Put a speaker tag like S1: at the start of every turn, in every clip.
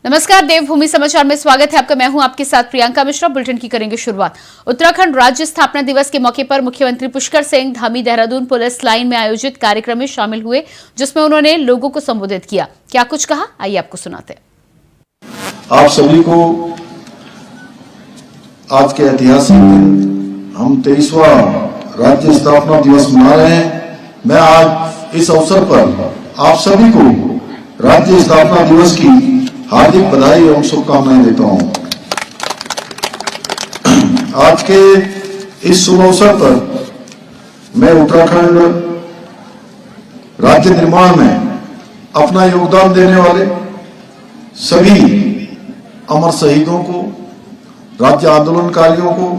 S1: नमस्कार, देवभूमि समाचार में स्वागत है आपका। मैं हूं आपके साथ प्रियंका मिश्रा। बुलेटिन की करेंगे शुरुआत। उत्तराखंड राज्य स्थापना दिवस के मौके पर मुख्यमंत्री पुष्कर सिंह धामी देहरादून पुलिस लाइन में आयोजित कार्यक्रम में शामिल हुए, जिसमें उन्होंने लोगों को संबोधित किया। क्या कुछ कहा, आइए आपको सुनाते हैं।
S2: आप सभी को आज के ऐतिहासिक दिन हम 23वां राज्य स्थापना दिवस मना रहे हैं। मैं आज इस अवसर पर आप सभी को राज्य स्थापना दिवस की हार्दिक बधाई एवं शुभकामनाएं देता हूं। आज के इस शुभ अवसर पर मैं उत्तराखंड राज्य निर्माण में अपना योगदान देने वाले सभी अमर शहीदों को, राज्य आंदोलनकारियों को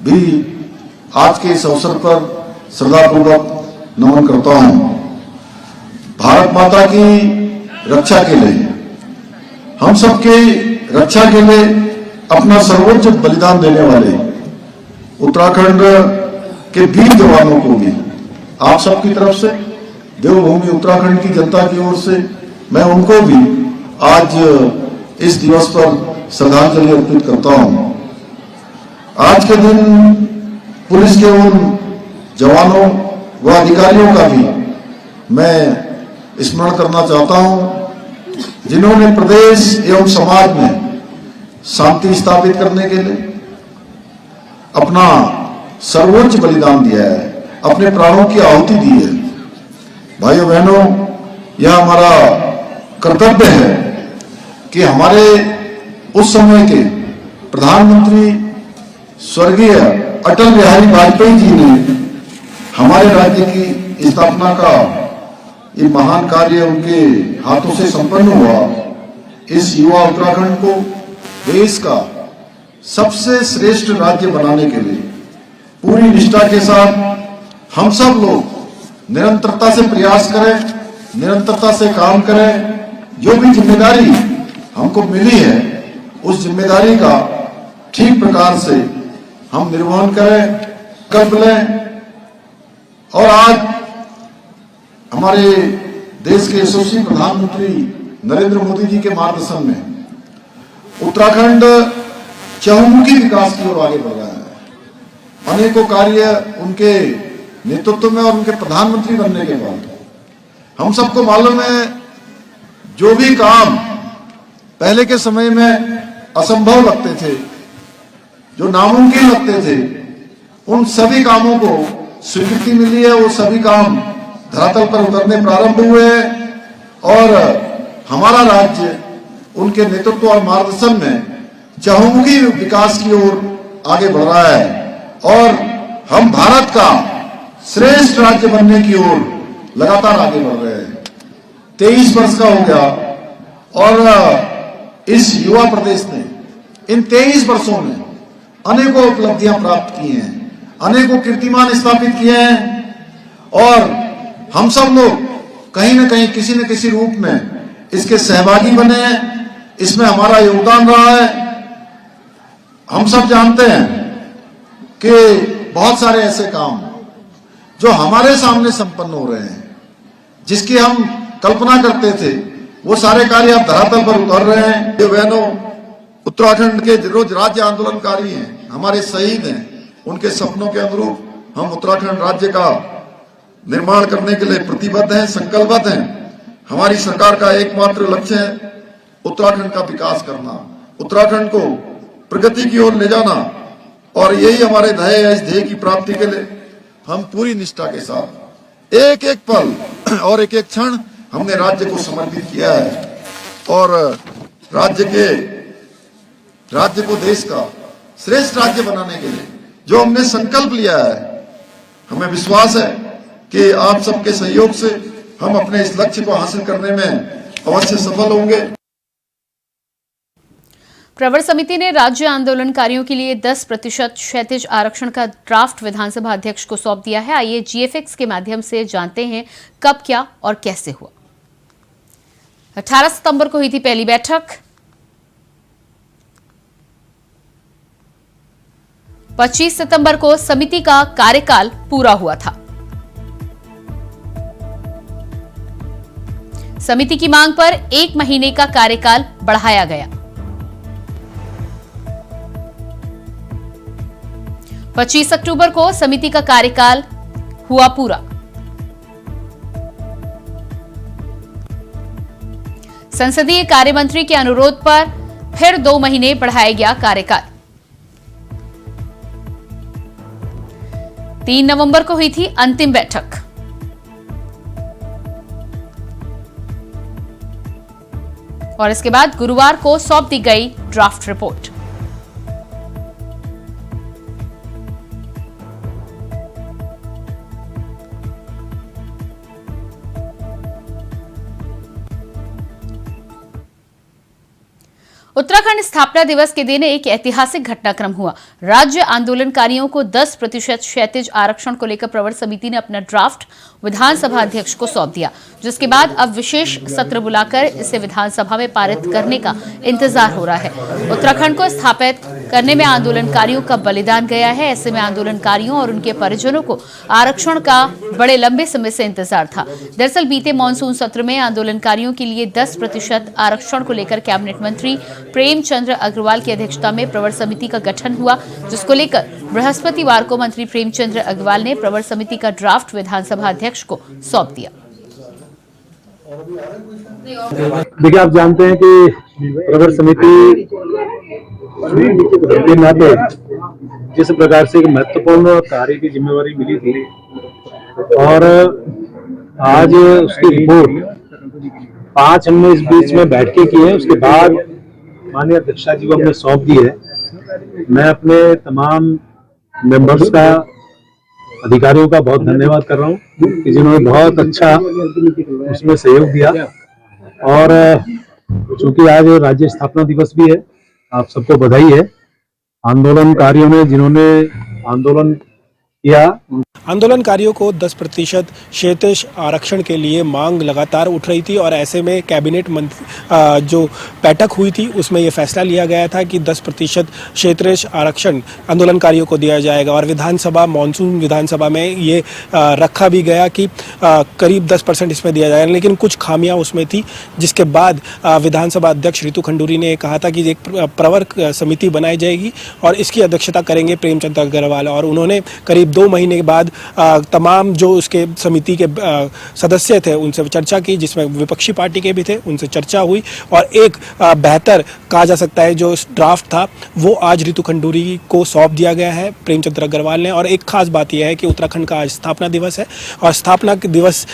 S2: भी आज के इस अवसर पर श्रद्धापूर्वक नमन करता हूं। भारत माता की रक्षा के लिए, हम सबके रक्षा के लिए अपना सर्वोच्च बलिदान देने वाले उत्तराखंड के वीर जवानों को भी आप सबकी तरफ से, देवभूमि उत्तराखंड की जनता की ओर से मैं उनको भी आज इस दिवस पर श्रद्धांजलि अर्पित करता हूं। आज के दिन पुलिस के उन जवानों व अधिकारियों का भी मैं स्मरण करना चाहता हूं जिन्होंने प्रदेश एवं समाज में शांति स्थापित करने के लिए अपना सर्वोच्च बलिदान दिया है, अपने प्राणों की आहुति दी है। भाइयों बहनों, यह हमारा कर्तव्य है कि हमारे उस समय के प्रधानमंत्री स्वर्गीय अटल बिहारी वाजपेयी जी ने हमारे राज्य की स्थापना का ये महान कार्य उनके हाथों से संपन्न हुआ। इस युवा उत्तराखंड को देश का सबसे श्रेष्ठ राज्य बनाने के लिए पूरी निष्ठा के साथ हम सब लोग निरंतरता से प्रयास करें, निरंतरता से काम करें। जो भी जिम्मेदारी हमको मिली है उस जिम्मेदारी का ठीक प्रकार से हम निर्वहन करें, कर लें। और आज हमारे देश के यशस्वी प्रधानमंत्री नरेंद्र मोदी जी के मार्गदर्शन में उत्तराखंड चहुमुखी विकास की ओर आगे बढ़ रहा है। अनेकों कार्य उनके नेतृत्व में और उनके प्रधानमंत्री बनने के बाद हम सबको मालूम है, जो भी काम पहले के समय में असंभव लगते थे, जो नामुमकिन लगते थे, उन सभी कामों को स्वीकृति मिली है। वो सभी काम धरातल पर उतरने प्रारंभ हुए और हमारा राज्य उनके नेतृत्व और मार्गदर्शन में चहुमुखी विकास की ओर आगे बढ़ रहा है और हम भारत का श्रेष्ठ राज्य बनने की ओर लगातार आगे बढ़ रहे हैं। 23 वर्ष का हो गया और इस युवा प्रदेश ने इन 23 वर्षों में अनेकों उपलब्धियां प्राप्त की हैं, अनेकों कीर्तिमान स्थापित किए हैं और हम सब लोग कहीं न कहीं किसी न किसी रूप में इसके सहभागी बने हैं। इसमें हमारा योगदान रहा है। हम सब जानते हैं कि बहुत सारे ऐसे काम जो हमारे सामने संपन्न हो रहे हैं, जिसकी हम कल्पना करते थे, वो सारे कार्य अब धरातल पर उतर रहे हैं। ये बहनों, उत्तराखंड के जो राज्य आंदोलनकारी हैं, हमारे शहीद हैं, उनके सपनों के अनुरूप हम उत्तराखंड राज्य का निर्माण करने के लिए प्रतिबद्ध हैं, संकल्पबद्ध हैं। हमारी सरकार का एकमात्र लक्ष्य है उत्तराखंड का विकास करना, उत्तराखंड को प्रगति की ओर ले जाना और यही हमारे ध्येय है। इस ध्येय की प्राप्ति के लिए हम पूरी निष्ठा के साथ एक एक पल और एक एक क्षण हमने राज्य को समर्पित किया है और राज्य को देश का श्रेष्ठ राज्य बनाने के लिए जो हमने संकल्प लिया है, हमें विश्वास है कि आप सबके सहयोग से हम अपने इस लक्ष्य को हासिल करने में अवश्य सफल होंगे।
S1: प्रवर समिति ने राज्य आंदोलनकारियों के लिए 10% क्षैतिज आरक्षण का ड्राफ्ट विधानसभा अध्यक्ष को सौंप दिया है। आइए जीएफएक्स के माध्यम से जानते हैं कब, क्या और कैसे हुआ। 18 सितंबर को हुई थी पहली बैठक। 25 सितंबर को समिति का कार्यकाल पूरा हुआ था। समिति की मांग पर 1 महीने का कार्यकाल बढ़ाया गया। 25 अक्टूबर को समिति का कार्यकाल हुआ पूरा। संसदीय कार्य मंत्री के अनुरोध पर फिर 2 महीने बढ़ाया गया कार्यकाल। 3 नवंबर को हुई थी अंतिम बैठक। और इसके बाद गुरुवार को सौंप दी गई ड्राफ्ट रिपोर्ट। उत्तराखंड स्थापना दिवस के दिन एक ऐतिहासिक घटनाक्रम हुआ। राज्य आंदोलनकारियों को 10% क्षैतिज आरक्षण को लेकर प्रवर समिति ने अपना ड्राफ्ट विधानसभा अध्यक्ष को सौंप दिया, जिसके बाद अब विशेष सत्र बुलाकर इसे विधानसभा में पारित करने का इंतजार हो रहा है। उत्तराखंड को स्थापित करने में आंदोलनकारियों का बलिदान गया है। ऐसे में आंदोलनकारियों और उनके परिजनों को आरक्षण का बड़े लंबे समय से इंतजार था। दरअसल बीते मानसून सत्र में आंदोलनकारियों के लिए 10% आरक्षण को लेकर कैबिनेट मंत्री प्रेमचंद्र अग्रवाल की अध्यक्षता में प्रवर समिति का गठन हुआ, जिसको लेकर बृहस्पतिवार को मंत्री प्रेमचंद्र अग्रवाल ने प्रवर समिति का ड्राफ्ट विधानसभा अध्यक्ष को सौंप दिया।
S3: देखिए, आप जानते हैं कि प्रवर समिति के नाते जिस प्रकार से एक महत्वपूर्ण कार्य की जिम्मेवारी मिली थी और आज उसकी रिपोर्ट 5 हमने इस बीच में बैठकें की है, उसके बाद माननीय अध्यक्षा जी को हमने सौंप दी है। मैं अपने तमाम मेंबर्स का, अधिकारियों का बहुत धन्यवाद कर रहा हूँ कि जिन्होंने बहुत अच्छा उसमें सहयोग दिया। और चूंकि आज राज्य स्थापना दिवस भी है, आप सबको बधाई है। आंदोलनकारियों ने जिन्होंने आंदोलन किया,
S4: आंदोलनकारियों को 10% क्षैतिज आरक्षण के लिए मांग लगातार उठ रही थी और ऐसे में कैबिनेट मंत्री जो बैठक हुई थी उसमें यह फैसला लिया गया था कि 10% क्षैतिज आरक्षण आंदोलनकारियों को दिया जाएगा। और विधानसभा, मानसून विधानसभा में ये रखा भी गया कि करीब 10% इसमें दिया जाएगा, लेकिन कुछ खामियां उसमें थी, जिसके बाद विधानसभा अध्यक्ष रितु खंडूरी ने कहा था कि एक प्रवर समिति बनाई जाएगी और इसकी अध्यक्षता करेंगे प्रेमचंद अग्रवाल। और उन्होंने करीब 2 महीने के बाद तमाम जो उसके समिति के सदस्य थे उनसे चर्चा की, जिसमें विपक्षी पार्टी के भी थे, उनसे चर्चा हुई और एक बेहतर कहा जा सकता है जो ड्राफ्ट था वो आज रितु खंडूरी को सौंप दिया गया है प्रेमचंद्र अग्रवाल ने। और एक खास बात यह है कि उत्तराखंड का आज स्थापना दिवस है और स्थापना दिवस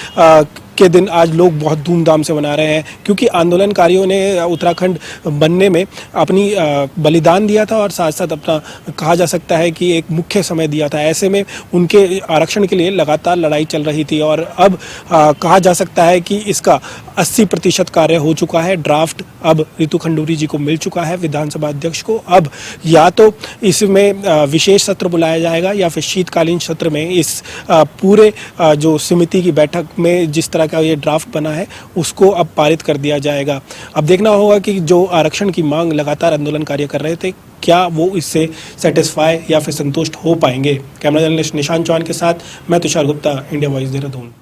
S4: के दिन आज लोग बहुत धूमधाम से मना रहे हैं, क्योंकि आंदोलनकारियों ने उत्तराखंड बनने में अपनी बलिदान दिया था और साथ साथ अपना कहा जा सकता है कि एक मुख्य समय दिया था। ऐसे में उनके आरक्षण के लिए लगातार लड़ाई चल रही थी और अब कहा जा सकता है कि इसका 80% कार्य हो चुका है। ड्राफ्ट अब रितु खंडूरी जी को मिल चुका है, विधानसभा अध्यक्ष को। अब या तो इसमें विशेष सत्र बुलाया जाएगा या फिर शीतकालीन सत्र में इस पूरे जो समिति की बैठक में जिस तरह का ये ड्राफ्ट बना है उसको अब पारित कर दिया जाएगा। अब देखना होगा कि जो आरक्षण की मांग लगातार आंदोलनकारी कर रहे थे, क्या वो इससे सेटिस्फाई या फिर संतुष्ट हो पाएंगे। कैमरा जर्नलिस्ट निशांत चौहान के साथ मैं तुषार गुप्ता, इंडिया वॉइस, देहरादून।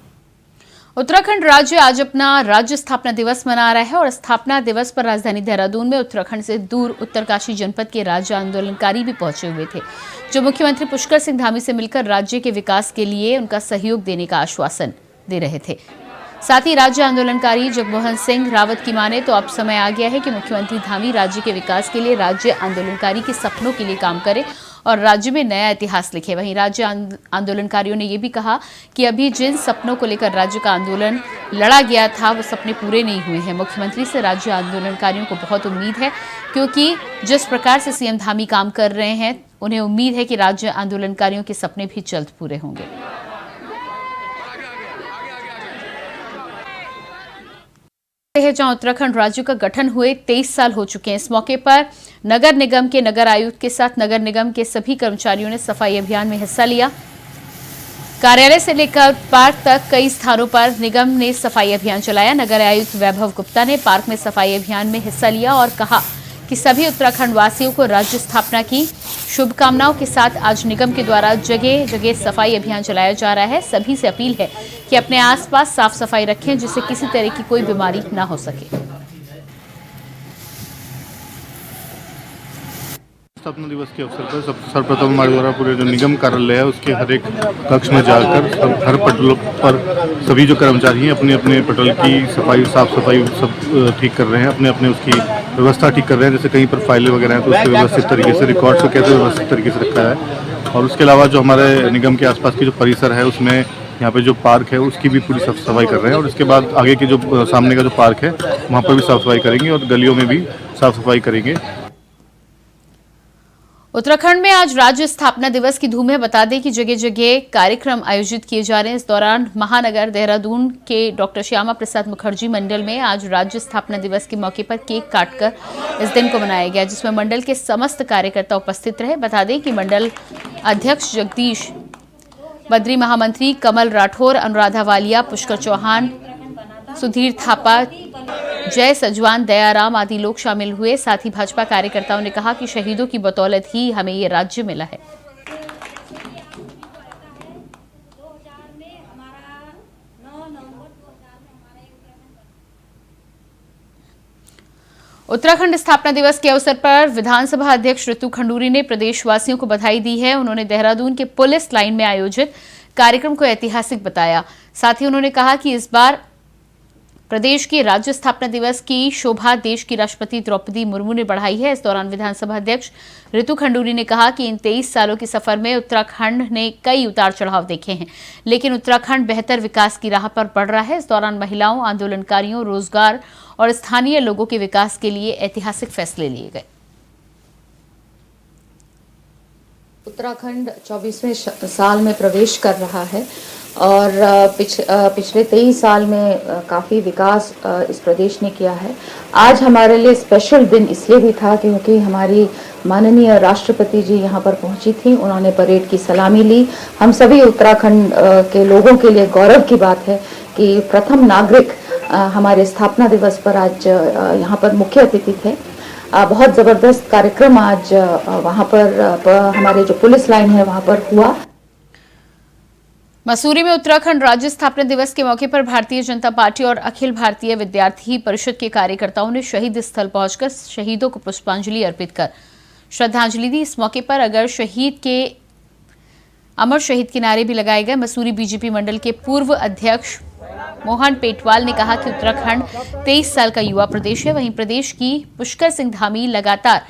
S1: उत्तराखंड राज्य आज अपना राज्य स्थापना दिवस मना रहा है और स्थापना दिवस पर राजधानी देहरादून में उत्तराखंड से दूर उत्तरकाशी जनपद के राज्य आंदोलनकारी भी पहुंचे हुए थे, जो मुख्यमंत्री पुष्कर सिंह धामी से मिलकर राज्य के विकास के लिए उनका सहयोग देने का आश्वासन दे रहे थे। साथ ही राज्य आंदोलनकारी जगमोहन सिंह रावत की माने तो अब समय आ गया है कि मुख्यमंत्री धामी राज्य के विकास के लिए राज्य आंदोलनकारी के सपनों के लिए काम करे और राज्य में नया इतिहास लिखे। वहीं राज्य आंदोलनकारियों ने यह भी कहा कि अभी जिन सपनों को लेकर राज्य का आंदोलन लड़ा गया था वो सपने पूरे नहीं हुए हैं। मुख्यमंत्री से राज्य आंदोलनकारियों को बहुत उम्मीद है, क्योंकि जिस प्रकार से सीएम धामी काम कर रहे हैं उन्हें उम्मीद है कि राज्य आंदोलनकारियों के सपने भी जल्द पूरे होंगे। जहां उत्तराखंड राज्य का गठन हुए 23 साल हो चुके हैं। इस मौके पर नगर निगम के नगर आयुक्त के साथ नगर निगम के सभी कर्मचारियों ने सफाई अभियान में हिस्सा लिया। कार्यालय से लेकर पार्क तक कई स्थानों पर निगम ने सफाई अभियान चलाया। नगर आयुक्त वैभव गुप्ता ने पार्क में सफाई अभियान में हिस्सा लिया और कहा कि सभी उत्तराखंड वासियों को राज्य स्थापना की शुभकामनाओं के साथ आज निगम के द्वारा जगह जगह सफाई अभियान चलाया जा रहा है। सभी से अपील है कि अपने आसपास साफ सफाई रखें, जिससे किसी तरह की कोई बीमारी ना हो सके।
S5: स्थापना दिवस के अवसर पर सर्वप्रथम हमारे द्वारा पूरे जो निगम कार्यालय है उसके हर एक कक्ष में जाकर हर पटल पर सभी जो कर्मचारी हैं अपने अपने पटल की सफाई साफ सफाई सब ठीक कर रहे हैं, अपने अपने उसकी व्यवस्था ठीक कर रहे हैं। जैसे कहीं पर फाइलें वगैरह हैं तो उसको व्यवस्थित तरीके से रिकॉर्ड्स को कैसे व्यवस्थित तरीके से रखा है। और उसके अलावा जो हमारे निगम के आसपास की जो परिसर है उसमें यहाँ पे जो पार्क है उसकी भी पूरी साफ सफाई कर रहे हैं। और इसके बाद आगे के जो सामने का जो पार्क है वहाँ पर भी साफ सफाई करेंगे और गलियों में भी साफ सफाई करेंगे।
S1: उत्तराखंड में आज राज्य स्थापना दिवस की धूम है। बता दें कि जगह जगह कार्यक्रम आयोजित किए जा रहे हैं। इस दौरान महानगर देहरादून के डॉक्टर श्यामा प्रसाद मुखर्जी मंडल में आज राज्य स्थापना दिवस के मौके पर केक काटकर इस दिन को मनाया गया, जिसमें मंडल के समस्त कार्यकर्ता उपस्थित रहे। बता दें कि मंडल अध्यक्ष जगदीश बद्री, महामंत्री कमल राठौर, अनुराधा वालिया, पुष्कर चौहान, सुधीर थापा, जय सजवान, दयाराम आदि लोग शामिल हुए। साथ ही भाजपा कार्यकर्ताओं ने कहा कि शहीदों की बदौलत ही हमें ये राज्य मिला है। उत्तराखंड स्थापना दिवस के अवसर पर विधानसभा अध्यक्ष ऋतु खंडूरी ने प्रदेशवासियों को बधाई दी है। उन्होंने देहरादून के पुलिस लाइन में आयोजित कार्यक्रम को ऐतिहासिक बताया। साथ ही उन्होंने कहा कि इस बार प्रदेश के राज्य स्थापना दिवस की शोभा देश की राष्ट्रपति द्रौपदी मुर्मू ने बढ़ाई है। इस दौरान विधानसभा अध्यक्ष ऋतु खंडूरी ने कहा कि इन 23 सालों के सफर में उत्तराखंड ने कई उतार चढ़ाव देखे हैं, लेकिन उत्तराखंड बेहतर विकास की राह पर बढ़ रहा है। इस दौरान महिलाओं, आंदोलनकारियों, रोजगार और स्थानीय लोगों के विकास के लिए ऐतिहासिक फैसले लिए गए।
S6: उत्तराखंड 24वें साल में प्रवेश कर रहा है और पिछले 23 साल में काफ़ी विकास इस प्रदेश ने किया है। आज हमारे लिए स्पेशल दिन इसलिए भी था क्योंकि हमारी माननीय राष्ट्रपति जी यहाँ पर पहुँची थी। उन्होंने परेड की सलामी ली। हम सभी उत्तराखंड के लोगों के लिए गौरव की बात है कि प्रथम नागरिक हमारे स्थापना दिवस पर आज यहाँ पर मुख्य अतिथि थे। बहुत ज़बरदस्त कार्यक्रम आज वहाँ पर हमारे जो पुलिस लाइन है वहाँ पर हुआ।
S1: मसूरी में उत्तराखंड राज्य स्थापना दिवस के मौके पर भारतीय जनता पार्टी और अखिल भारतीय विद्यार्थी परिषद के कार्यकर्ताओं ने शहीद स्थल पहुंचकर शहीदों को पुष्पांजलि अर्पित कर श्रद्धांजलि दी। इस मौके पर अमर शहीद के नारे भी लगाए गए। मसूरी बीजेपी मंडल के पूर्व अध्यक्ष मोहन पेटवाल ने कहा कि उत्तराखंड 23 साल का युवा प्रदेश है। वहीं प्रदेश की पुष्कर सिंह धामी लगातार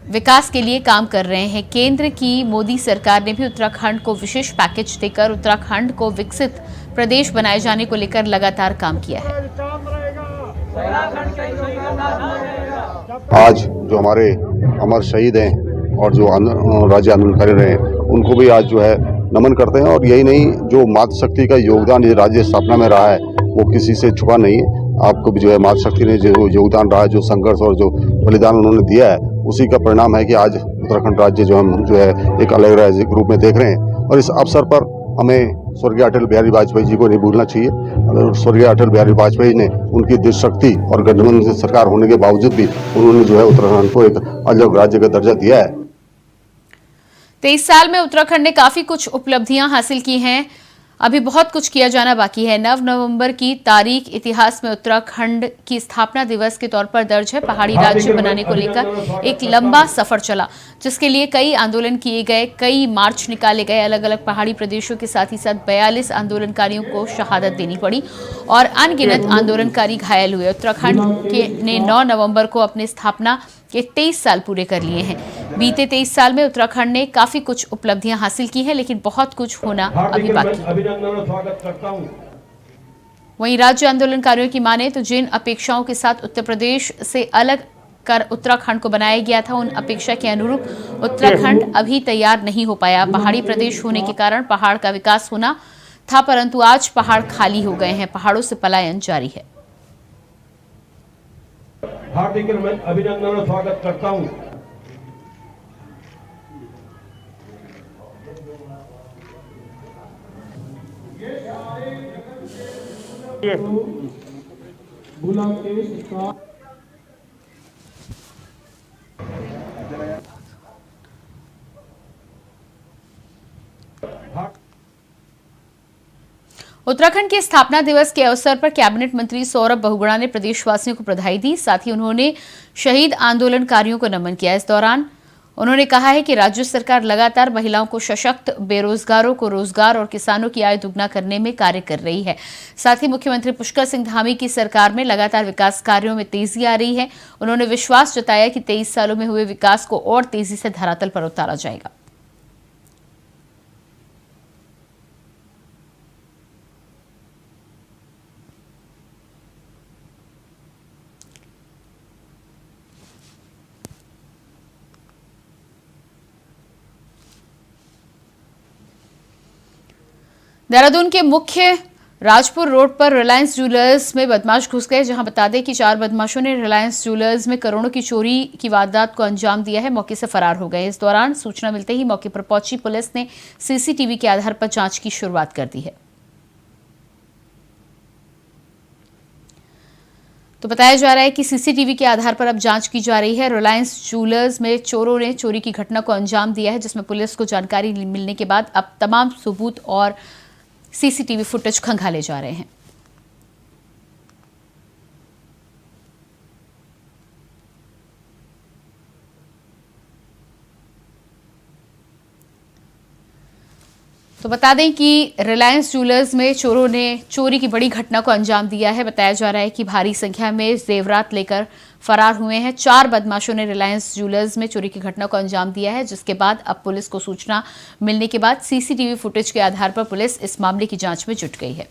S1: विकास के लिए काम कर रहे हैं। केंद्र की मोदी सरकार ने भी उत्तराखंड को विशेष पैकेज देकर उत्तराखंड को विकसित प्रदेश बनाए जाने को लेकर लगातार काम किया है।
S7: आज जो हमारे अमर शहीद हैं और जो राज्य आंदोलनकारी रहे हैं उनको भी आज जो है नमन करते हैं। और यही नहीं, जो मातृशक्ति का योगदान ये राज्य स्थापना में रहा है वो किसी से छुपा नहीं है। आपको भी जो है मातृशक्ति ने जो योगदान रहा है, जो संघर्ष और जो बलिदान उन्होंने दिया है, उसी का परिणाम है कि आज उत्तराखंड राज्य जो हम जो है एक अलग राज्य के रूप में देख रहे हैं। और इस अवसर पर हमें स्वर्गीय अटल बिहारी वाजपेयी जी को नहीं भूलना चाहिए। स्वर्गीय अटल बिहारी वाजपेयी ने उनकी दृढ़शक्ति और गठबंधन सरकार होने के बावजूद भी उन्होंने जो है उत्तराखंड को एक अलग राज्य का दर्जा दिया है।
S1: 23 साल में उत्तराखंड ने काफी कुछ उपलब्धियां हासिल की हैं। अभी बहुत कुछ किया जाना बाकी है। 9 नवंबर की तारीख इतिहास में उत्तराखंड की स्थापना दिवस के तौर पर दर्ज है। पहाड़ी राज्य बनाने को लेकर एक लंबा सफर चला, जिसके लिए कई आंदोलन किए गए, कई मार्च निकाले गए। अलग अलग पहाड़ी प्रदेशों के साथ ही साथ 42 आंदोलनकारियों को शहादत देनी पड़ी और अनगिनत आंदोलनकारी घायल हुए। उत्तराखंड ने 9 नवंबर को अपनी स्थापना के 23 साल पूरे कर लिए हैं। बीते 23 साल में उत्तराखंड ने काफी कुछ उपलब्धियां हासिल की हैं, लेकिन बहुत कुछ होना अभी बाकी है। वहीं राज्य आंदोलनकारियों की माने तो जिन अपेक्षाओं के साथ उत्तर प्रदेश से अलग कर उत्तराखंड को बनाया गया था, उन अपेक्षा के अनुरूप उत्तराखंड अभी तैयार नहीं हो पाया। पहाड़ी प्रदेश होने के कारण पहाड़ का विकास होना था, परंतु आज पहाड़ खाली हो गए हैं। पहाड़ों से पलायन जारी है।
S8: हार्दिक अभिनंदन और स्वागत करता हूं।
S1: उत्तराखंड के स्थापना दिवस के अवसर पर कैबिनेट मंत्री सौरभ बहुगुणा ने प्रदेशवासियों को बधाई दी। साथ ही उन्होंने शहीद आंदोलनकारियों को नमन किया। इस दौरान उन्होंने कहा है कि राज्य सरकार लगातार महिलाओं को सशक्त, बेरोजगारों को रोजगार और किसानों की आय दुगना करने में कार्य कर रही है। साथ ही मुख्यमंत्री पुष्कर सिंह धामी की सरकार में लगातार विकास कार्यों में तेजी आ रही है। उन्होंने विश्वास जताया कि 23 सालों में हुए विकास को और तेजी से धरातल पर उतारा जाएगा। देहरादून के मुख्य राजपुर रोड पर रिलायंस ज्वेलर्स में बदमाश घुस गए, जहां बता दें कि 4 बदमाशों ने रिलायंस ज्वेलर्स में करोड़ों की चोरी की वारदात को अंजाम दिया है। मौके से फरार हो गए। इस दौरान सूचना मिलते ही मौके पर पहुंची पुलिस ने सीसीटीवी के आधार पर जांच की शुरुआत कर दी है। तो बताया जा रहा है कि सीसीटीवी के आधार पर अब जांच की जा रही है। रिलायंस ज्वेलर्स में चोरों ने चोरी की घटना को अंजाम दिया है, जिसमें पुलिस को जानकारी मिलने के बाद अब तमाम सबूत और सीसीटीवी फुटेज खंगाले जा रहे हैं। तो बता दें कि रिलायंस ज्वेलर्स में चोरों ने चोरी की बड़ी घटना को अंजाम दिया है। बताया जा रहा है कि भारी संख्या में जेवरात लेकर फरार हुए हैं। 4 बदमाशों ने रिलायंस ज्वेलर्स में चोरी की घटना को अंजाम दिया है, जिसके बाद अब पुलिस को सूचना मिलने के बाद सीसीटीवी फुटेज के आधार पर पुलिस इस मामले की जांच में जुट गई है।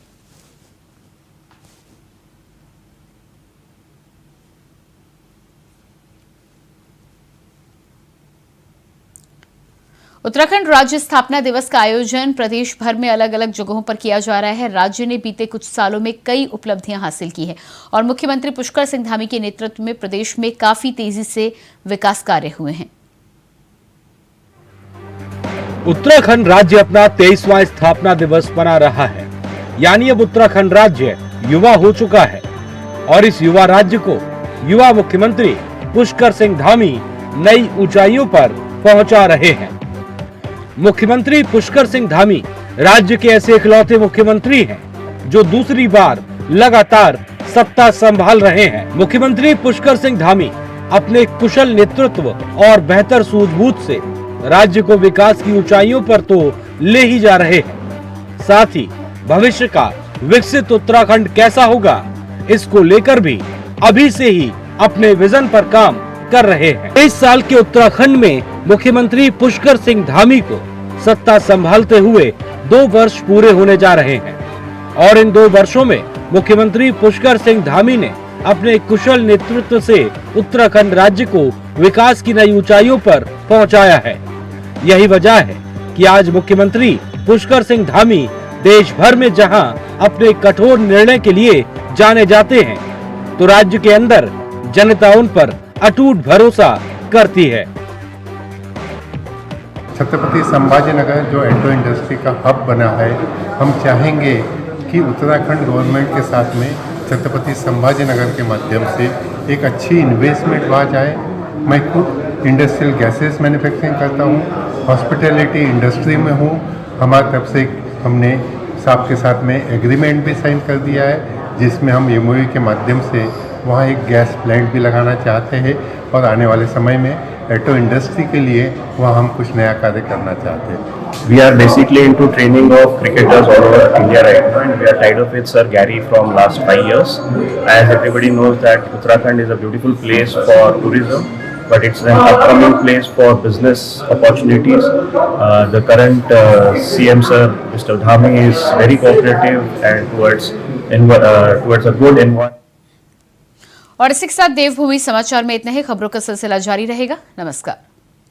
S1: उत्तराखंड राज्य स्थापना दिवस का आयोजन प्रदेश भर में अलग अलग जगहों पर किया जा रहा है। राज्य ने बीते कुछ सालों में कई उपलब्धियां हासिल की हैं और मुख्यमंत्री पुष्कर सिंह धामी के नेतृत्व में प्रदेश में काफी तेजी से विकास कार्य हुए हैं।
S3: उत्तराखंड राज्य अपना 23वां स्थापना दिवस मना रहा है, यानी अब उत्तराखंड राज्य युवा हो चुका है और इस युवा राज्य को युवा मुख्यमंत्री पुष्कर सिंह धामी नई ऊंचाइयों पर पहुंचा रहे हैं। मुख्यमंत्री पुष्कर सिंह धामी राज्य के ऐसे इकलौते मुख्यमंत्री हैं जो दूसरी बार लगातार सत्ता संभाल रहे हैं। मुख्यमंत्री पुष्कर सिंह धामी अपने कुशल नेतृत्व और बेहतर सूझबूझ से राज्य को विकास की ऊंचाइयों पर तो ले ही जा रहे हैं। साथ ही भविष्य का विकसित उत्तराखंड कैसा होगा, इसको लेकर भी अभी से ही अपने विजन पर काम कर रहे हैं। 23 साल के उत्तराखंड में मुख्यमंत्री पुष्कर सिंह धामी को सत्ता संभालते हुए 2 वर्ष पूरे होने जा रहे हैं और इन 2 वर्षों में मुख्यमंत्री पुष्कर सिंह धामी ने अपने कुशल नेतृत्व से उत्तराखंड राज्य को विकास की नई ऊंचाइयों पर पहुंचाया है। यही वजह है कि आज मुख्यमंत्री पुष्कर सिंह धामी देश भर में जहां अपने कठोर निर्णय के लिए जाने जाते हैं, तो राज्य के अंदर जनता उन पर अटूट भरोसा करती है।
S9: छत्रपति संभाजीनगर जो ऑटो इंडस्ट्री का हब बना है, हम चाहेंगे कि उत्तराखंड गवर्नमेंट के साथ में छत्रपति संभाजीनगर के माध्यम से एक अच्छी इन्वेस्टमेंट वहाँ जाए। मैं खुद इंडस्ट्रियल गैसेस मैन्युफैक्चरिंग करता हूँ, हॉस्पिटैलिटी इंडस्ट्री में हूँ। हमारी तरफ से हमने साहब के साथ में एग्रीमेंट भी साइन कर दिया है, जिसमें हम एमओयू के माध्यम से वहाँ एक गैस प्लांट भी लगाना चाहते हैं और आने वाले समय में ऑटो इंडस्ट्री के लिए वहाँ हम कुछ नया कार्य करना चाहते हैं।
S10: We are basically into training of cricketers all over India right now, and we are tied up with Sir Gary from last 5 years. As everybody knows that Uttarakhand is a beautiful place for tourism, but it's an upcoming place for business opportunities. The current CM Sir, Mr. Dhami, is very cooperative and towards a good environment.
S1: और इसी के साथ देवभूमि समाचार में इतना ही। खबरों का सिलसिला जारी रहेगा। नमस्कार।